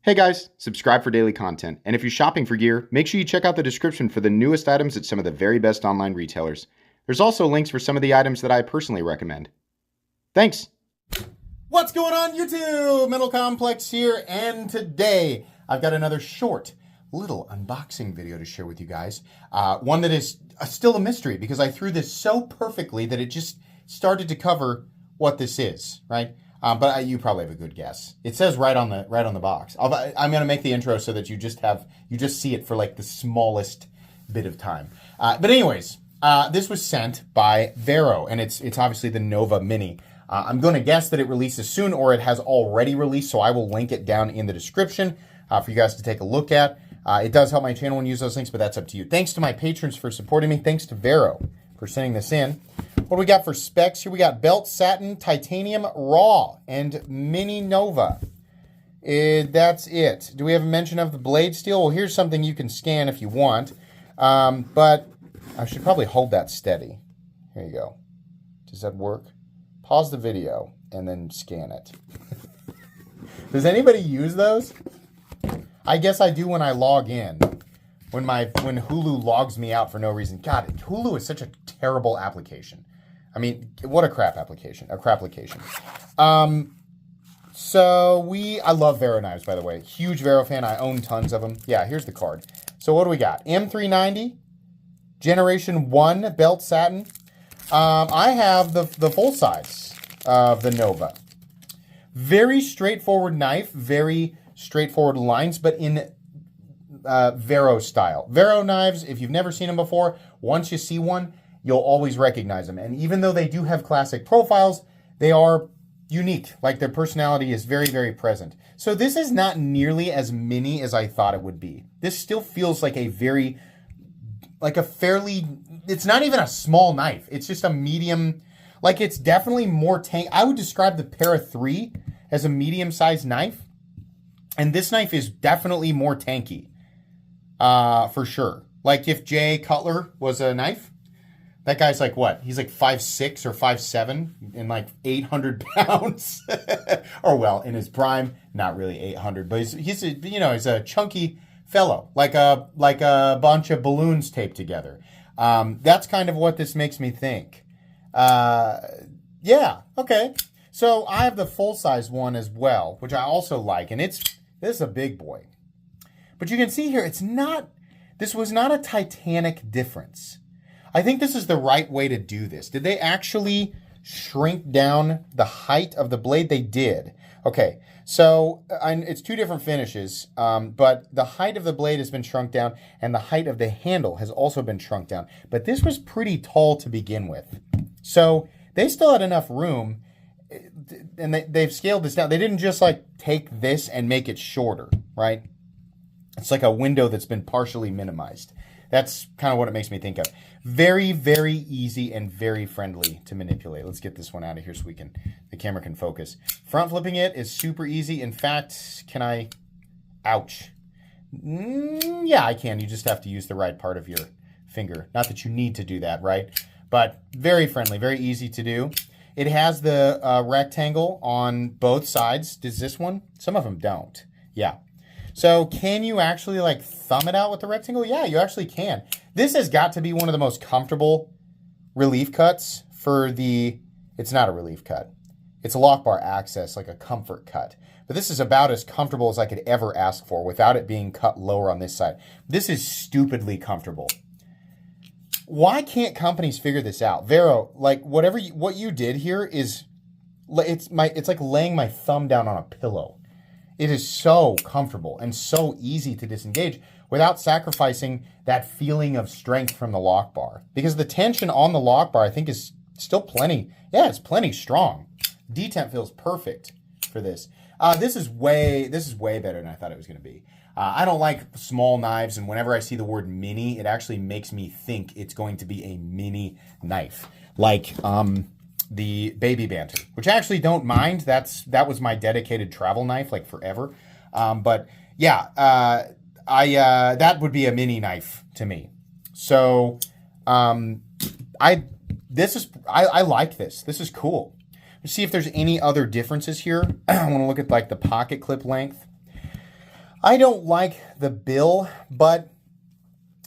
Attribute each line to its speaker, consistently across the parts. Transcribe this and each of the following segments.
Speaker 1: Hey guys, subscribe for daily content. And if you're shopping for gear, make sure you check out the description for the newest items at some of the very best online retailers. There's also links for some of the items that I personally recommend. Thanks!
Speaker 2: What's going on YouTube? Mental Complex here, and today I've got another short little unboxing video to share with you guys. One that is still a mystery because I threw this so perfectly that it just started to cover what this is, right? But you probably have a good guess. It says right on the box. I'm going to make the intro so that you just see it for like the smallest bit of time. But anyways, this was sent by Vero, and it's obviously the Nova Mini. I'm going to guess that it releases soon, or it has already released, so I will link it down in the description for you guys to take a look at. It does help my channel when you use those links, but that's up to you. Thanks to my patrons for supporting me. Thanks to Vero for sending this in. What do we got for specs here? We got belt satin, titanium raw, and mini Nova. That's it. Do we have a mention of the blade steel? Well, here's something you can scan if you want, but I should probably hold that steady. Here you go. Does that work? Pause the video and then scan it. Does anybody use those? I guess I do when I log in. When Hulu logs me out for no reason. God, Hulu is such a terrible application. I mean, what a crap application. A crap application. I love Vero knives, by the way. Huge Vero fan. I own tons of them. Yeah, here's the card. So what do we got? M390, Generation 1 belt satin. I have the full size of the Nova. Very straightforward knife, very straightforward lines, but in Vero style. Vero knives, if you've never seen them before, once you see one, you'll always recognize them. And even though they do have classic profiles, they are unique. Like their personality is very, very present. So this is not nearly as mini as I thought it would be. This still feels like it's not even a small knife. It's just a medium, like it's definitely more tank. I would describe the Para 3 as a medium-sized knife. And this knife is definitely more tanky, for sure. Like if Jay Cutler was a knife, that guy's like what? He's like 5'6" or 5'7" and like 800 pounds. Or well, in his prime, not really 800, but he's a chunky fellow, like a bunch of balloons taped together. That's kind of what this makes me think. Yeah, okay. So I have the full-size one as well, which I also like, and this is a big boy. But you can see here, this was not a titanic difference. I think this is the right way to do this. Did they actually shrink down the height of the blade? They did. Okay, so it's two different finishes, but the height of the blade has been shrunk down, and the height of the handle has also been shrunk down. But this was pretty tall to begin with. So they still had enough room, and they've scaled this down. They didn't just like take this and make it shorter, right? It's like a window that's been partially minimized. That's kind of what it makes me think of. Very, very easy and very friendly to manipulate. Let's get this one out of here so the camera can focus. Front flipping it is super easy. In fact, ouch. Yeah, I can. You just have to use the right part of your finger. Not that you need to do that, right? But very friendly, very easy to do. It has the rectangle on both sides. Does this one? Some of them don't. Yeah. So can you actually like thumb it out with the rectangle? Yeah, you actually can. This has got to be one of the most comfortable relief cuts it's not a relief cut. It's a lock bar access, like a comfort cut. But this is about as comfortable as I could ever ask for without it being cut lower on this side. This is stupidly comfortable. Why can't companies figure this out? Vero, like what you did here is, it's like laying my thumb down on a pillow. It is so comfortable and so easy to disengage without sacrificing that feeling of strength from the lock bar. Because the tension on the lock bar, I think, is still plenty. Yeah, it's plenty strong. Detent feels perfect for this. This is way better than I thought it was going to be. I don't like small knives, and whenever I see the word mini, it actually makes me think it's going to be a mini knife. Like, the Baby Banter, which I actually don't mind. That was my dedicated travel knife, like forever. But yeah, that would be a mini knife to me. So, I like this. This is cool. Let's see if there's any other differences here. I want to look at like the pocket clip length. I don't like the bill, but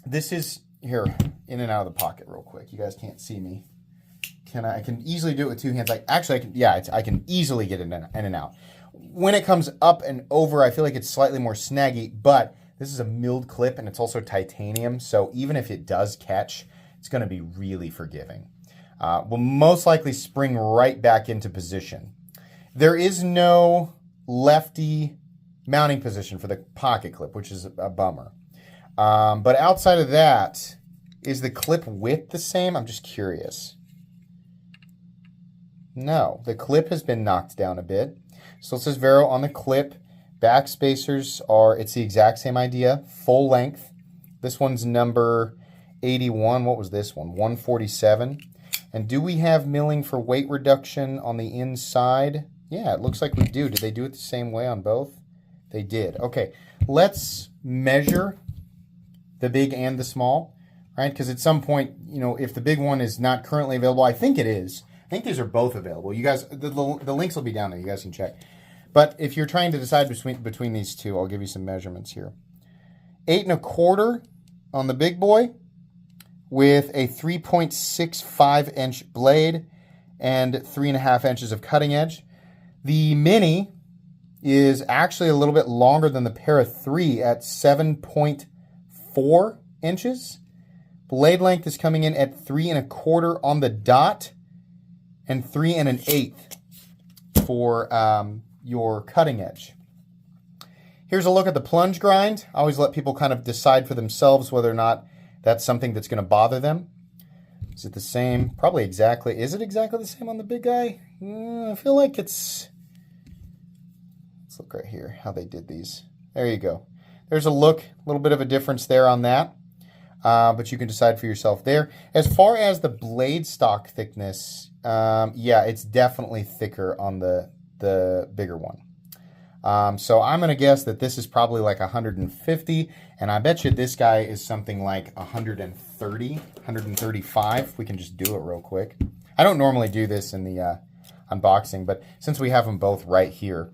Speaker 2: this is, here, in and out of the pocket real quick. You guys can't see me. I can easily do it with two hands. I can easily get in and out. When it comes up and over, I feel like it's slightly more snaggy, but this is a milled clip and it's also titanium. So even if it does catch, it's going to be really forgiving. Will most likely spring right back into position. There is no lefty mounting position for the pocket clip, which is a bummer. But outside of that, is the clip width the same? I'm just curious. No, the clip has been knocked down a bit. So it says Vero on the clip. Back spacers it's the exact same idea, full length. This one's number 81. What was this one? 147. And do we have milling for weight reduction on the inside? Yeah, it looks like we do. Did they do it the same way on both? They did. Okay, let's measure the big and the small, right? Because at some point, if the big one is not currently available, I think it is. I think these are both available. You guys, the links will be down there. You guys can check. But if you're trying to decide between these two, I'll give you some measurements here. 8 1/4 on the big boy with a 3.65 inch blade and 3.5 inches of cutting edge. The mini is actually a little bit longer than the Para 3 at 7.4 inches. Blade length is coming in at 3 1/4 on the dot and 3 1/8 for your cutting edge. Here's a look at the plunge grind. I always let people kind of decide for themselves whether or not that's something that's going to bother them. Is it the same? Probably exactly. Is it exactly the same on the big guy? I feel like it's... Let's look right here how they did these. There you go. There's a look, a little bit of a difference there on that. But you can decide for yourself there. As far as the blade stock thickness, yeah, it's definitely thicker on the bigger one. So I'm going to guess that this is probably like 150, and I bet you this guy is something like 130, 135. We can just do it real quick. I don't normally do this in the unboxing, but since we have them both right here,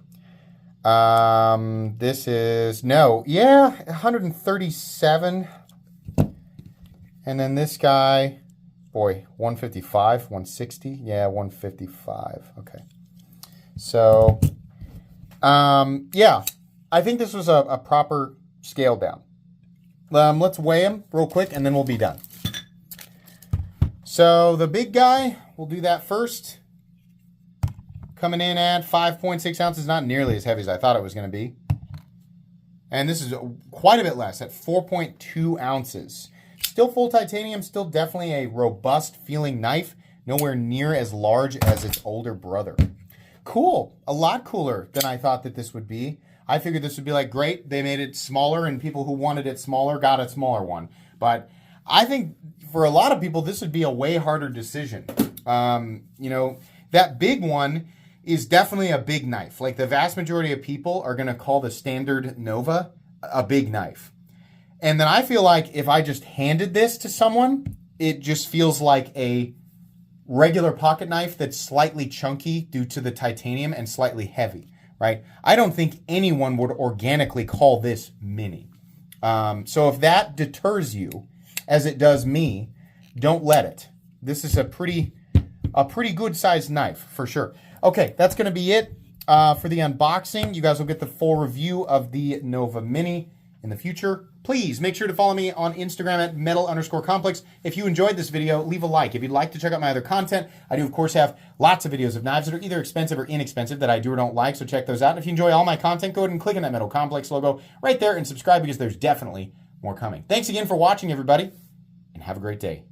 Speaker 2: this is, 137. And then this guy, boy, 155, 160. Yeah, 155. Okay. So, yeah, I think this was a proper scale down. Let's weigh them real quick, and then we'll be done. So the big guy, we'll do that first. Coming in at 5.6 ounces, not nearly as heavy as I thought it was going to be. And this is quite a bit less, at 4.2 ounces. Still full titanium, still definitely a robust feeling knife. Nowhere near as large as its older brother. Cool. A lot cooler than I thought that this would be. I figured this would be like, great, they made it smaller and people who wanted it smaller got a smaller one. But I think for a lot of people, this would be a way harder decision. That big one is definitely a big knife. Like the vast majority of people are going to call the standard Nova a big knife. And then I feel like if I just handed this to someone, it just feels like a regular pocket knife that's slightly chunky due to the titanium and slightly heavy, right? I don't think anyone would organically call this mini. So if that deters you, as it does me, don't let it. This is a pretty good sized knife for sure. Okay, that's going to be it for the unboxing. You guys will get the full review of the Nova Mini in the future. Please make sure to follow me on Instagram at metal_complex. If you enjoyed this video, leave a like. If you'd like to check out my other content, I do, of course, have lots of videos of knives that are either expensive or inexpensive that I do or don't like, so check those out. And if you enjoy all my content, go ahead and click on that Metal Complex logo right there and subscribe because there's definitely more coming. Thanks again for watching, everybody, and have a great day.